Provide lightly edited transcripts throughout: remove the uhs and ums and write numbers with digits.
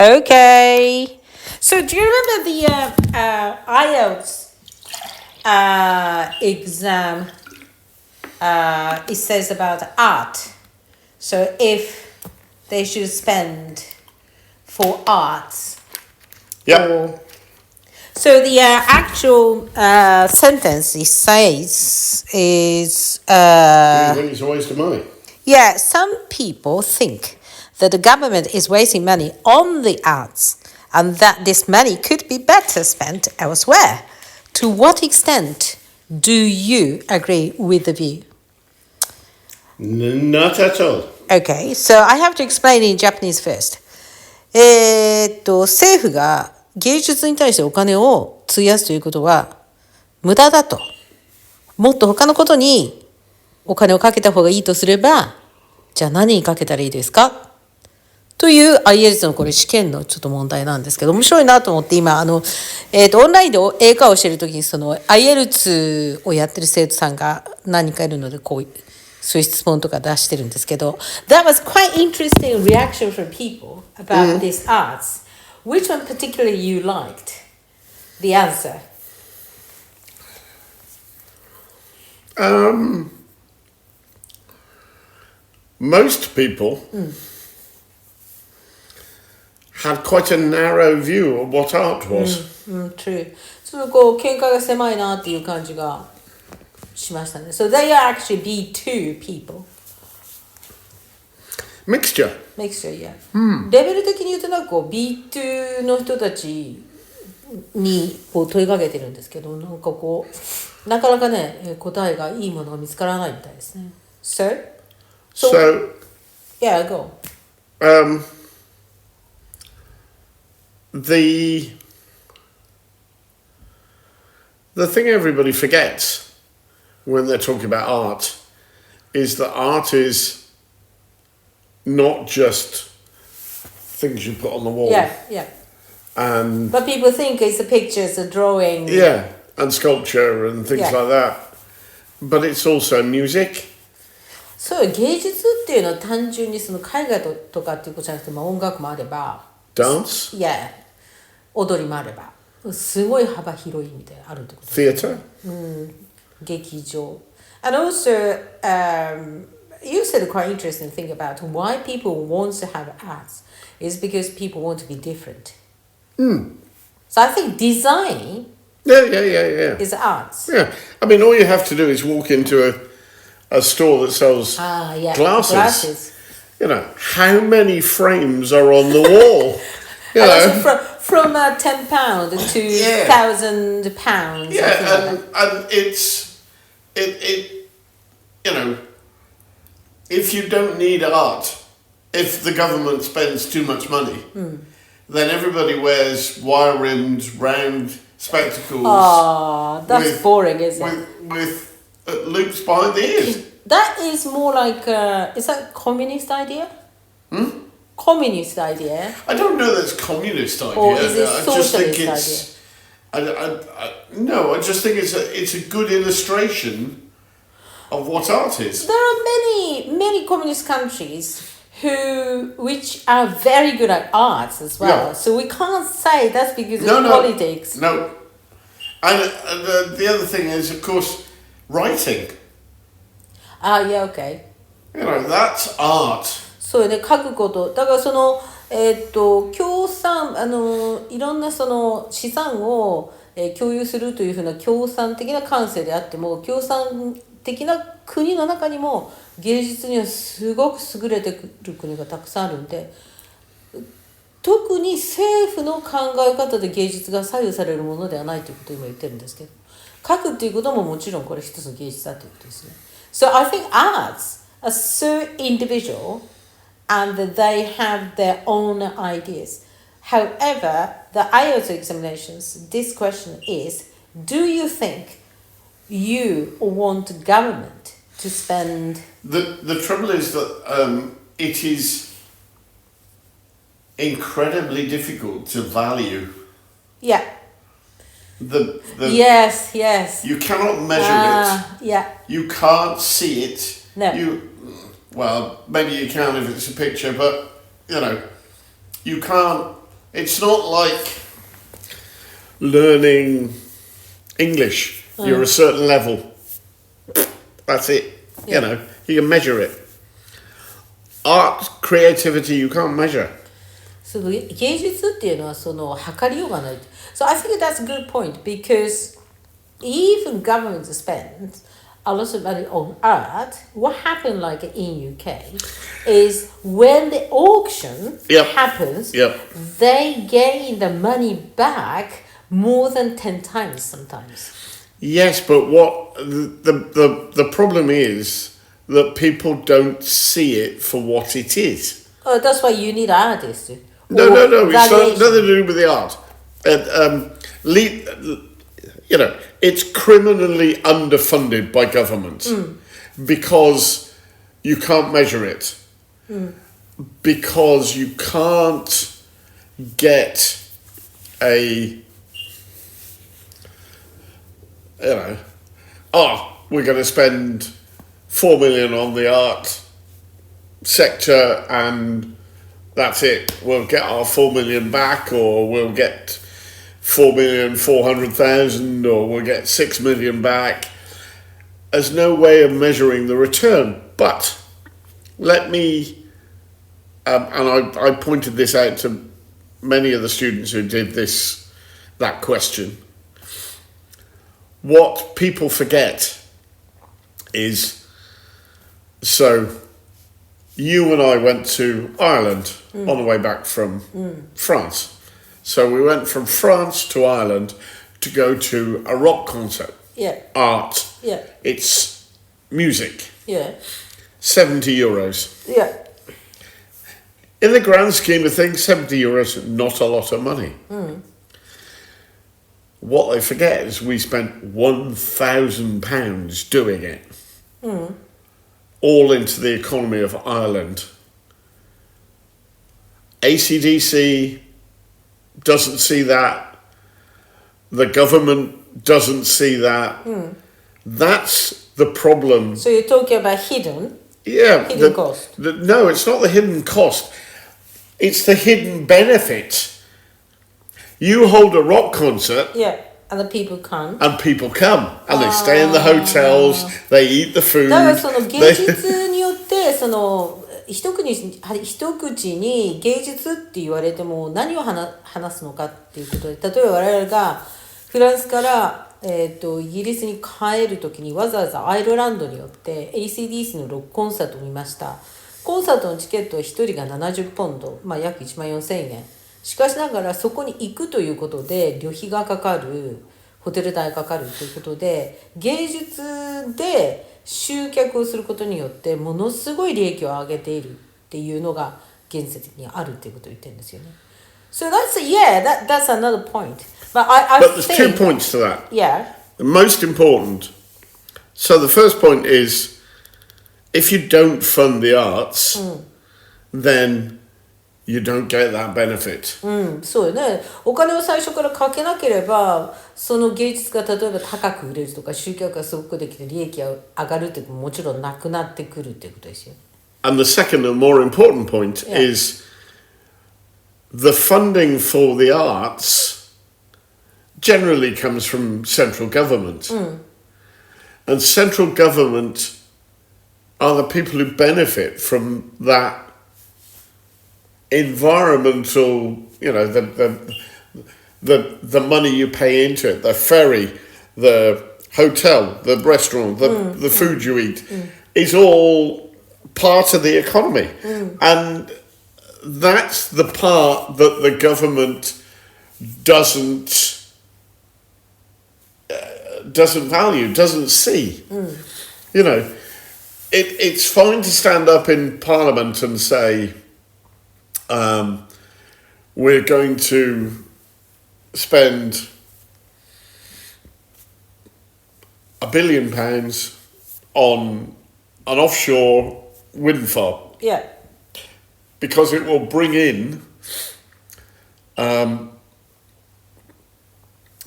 Okay. So do you remember the IELTS exam? It says about art. So if they should spend for arts. Yeah. So the actual sentence it says is You think it's a waste of money? yeah, some people think that the government is wasting money on the arts and that this money could be better spent elsewhere. To what extent do you agree with the view? Not at all. Okay, so I have to explain in Japanese first. 政府が芸術に対してお金を費やすということは無駄だと。もっと他のことにお金をかけた方がいいとすれば、じゃあ何にかけたらいいですかという IELTS のこれ試験のちょっと問題なんですけど、面白いなと思って今、オンラインで英会話をしているときにその IELTS をやってる生徒さんが何人かいるので、こうそういう質問とか出してるんですけど、That was quite interesting reaction from people about these arts. Which one particularly you liked? The answer? Most people had quite a narrow view of what art was. True. ちょっとこう見解が狭いなっていう感じがしましたね。So they are actually B2 people. Mixture, yeah. レベル的に言うとなんかこう B2 の人たちにこう問いかけてるんですけど、なんかこうなかなかね答えがいいものが見つからないみたいですね。So yeah, go. The thing everybody forgets when they're talking about art is that art is not just things you put on the wall. Yeah. But people think it's the pictures, the drawing. Yeah, and sculpture and things like that. But it's also music. そう芸術っていうのは単純にその絵画とかっていうことじゃなくて、音楽もあれば Dance? Yeah. 踊りもあればすごい幅広いみたいなあるってこと。Theatre? 劇場。And also, you said a quite interesting thing about why people want to have arts is because people want to be different. So I think design is arts. Yeah. I mean, all you have to do is walk into a store that sells glasses. You know, how many frames are on the wall? You know? From £10 to £1,000. Yeah, and it's you know, if you don't need art, if the government spends too much money, then everybody wears wire-rimmed round spectacles. Oh, that's boring, isn't it? With loops behind the ears. That is more like is that a communist idea? Communist idea? I don't know that's communist idea. Or is it socialist idea? No, I just think it's a good illustration of what art is. There are many communist countries which are very good at arts as well. Yeah. So we can't say that's because of politics. No. And the other thing is, of course, writing. Yeah, okay. You know, that's art. そうよね、書くこと。だからその共産いろんなその資産を、共有するというふうな共産的な感性であっても、共産的な国の中にも芸術にはすごく優れてくる国がたくさんあるんで、特に政府の考え方で芸術が左右されるものではないということを今言ってるんですけど、書くっていうことももちろんこれ一つの芸術だということですね。So I think arts are so individual and they have their own ideas. However, the IELTS examinations, this question is, do you think you want government to spend... The trouble is that it is incredibly difficult to value. Yeah. Yes. You cannot measure it. Yeah. You can't see it. No. Well, maybe you can if it's a picture, but, you know, you can't It's not like learning English. You're a certain level. That's it. Yeah. You know, you can measure it. Art, creativity, you can't measure. 芸術っていうのはその測りようがない。So I think that's a good point because even government spends a lot of money on art. What happened like in UK is when the auction happens, they gain the money back more than 10 times sometimes. Yes, but what the problem is that people don't see it for what it is. Oh, that's why you need artists. No. It's nothing to do with the art. You know, it's criminally underfunded by government because you can't measure it. Because you can't get we're going to spend 4 million on the art sector and that's it. We'll get our 4 million back, or we'll get 4,400,000, or we'll get 6 million back. There's no way of measuring the return. But let me, and I pointed this out to many of the students who did that question. What people forget is, so you and I went to Ireland on the way back from France. So we went from France to Ireland to go to a rock concert. Yeah. Art. Yeah. It's music. Yeah. 70 euros. Yeah. In the grand scheme of things, 70 euros, not a lot of money. What they forget is we spent £1,000 doing it. All into the economy of Ireland. AC/DC doesn't see that. The government doesn't see that. That's the problem. So you're talking about hidden cost. No, it's not the hidden cost. It's the hidden benefit. You hold a rock concert. Yeah, and the people come. And people come. And they stay in the hotels. They eat the food. だからその芸術によってその一口に芸術って言われても何を話すのかっていうことで、例えば我々がフランスからイギリスに帰るときにわざわざアイルランドによって AC/DC のロックコンサートを見ました。コンサートのチケットは1人が70ポンド、約14,000円。しかしながらそこに行くということで旅費がかかる、ホテル代がかかるということで、芸術で集客をすることによってものすごい利益を上げているっていうのが現実的にあるっていうことを言ってるんですよね。So that's another point. But there's 2 points to that. Yeah. The most important. So the first point is, if you don't fund the arts, then you don't get that benefit. そうよね。お金を最初からかけなければ、その芸術が例えば高く売れるとか、集客がすごくできて利益が上がるっていうのももちろんなくなってくるっていうことですよ。And the second and more important point is the funding for the arts generally comes from central government. And central government are the people who benefit from that environmental, you know, the money you pay into it, the ferry, the hotel, the restaurant, the food you eat, is all part of the economy. And that's the part that the government doesn't value, doesn't see. You know, it's fine to stand up in Parliament and say, we're going to spend £1 billion on an offshore wind farm. Yeah. Because it will bring in,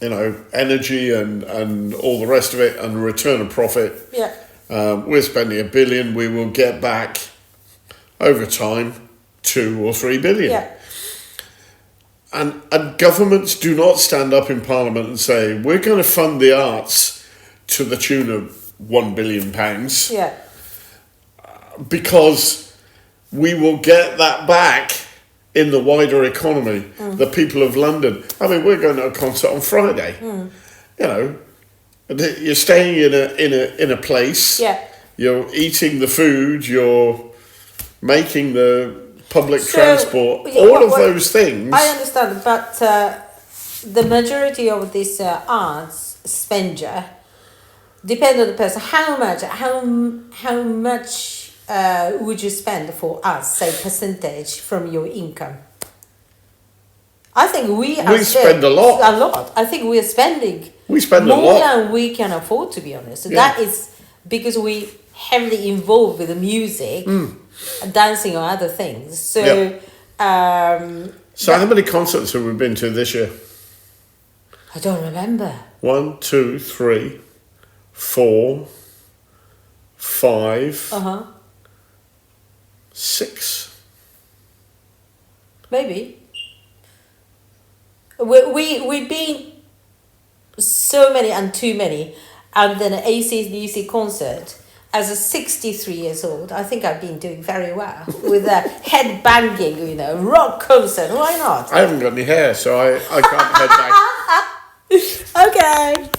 energy and all the rest of it and return a profit. Yeah. We're spending $1 billion. We will get back over time 2 or 3 billion. Yeah. And governments do not stand up in Parliament and say, we're going to fund the arts to the tune of £1 billion. Yeah. Because we will get that back in the wider economy. The people of London. I mean, we're going to a concert on Friday. You know, you're staying in a place. Yeah. You're eating the food. You're making the public transport. Those things. I understand, but the majority of this arts expenditure depend on the person. How much would you spend for us, say, percentage from your income? I think we spend a lot. A lot. I think we are spending. We spend more a lot than we can afford, to be honest. That is because we heavily involved with the music, dancing, or other things. So, so how many concerts have we been to this year? I don't remember. 1, 2, 3, 4, 5, 6. Maybe. We've been so many and too many, and then an AC/DC concert. As a 63 years old, I think I've been doing very well with a head banging, rock concert. Why not? I haven't got any hair, so I can't head bang. Okay.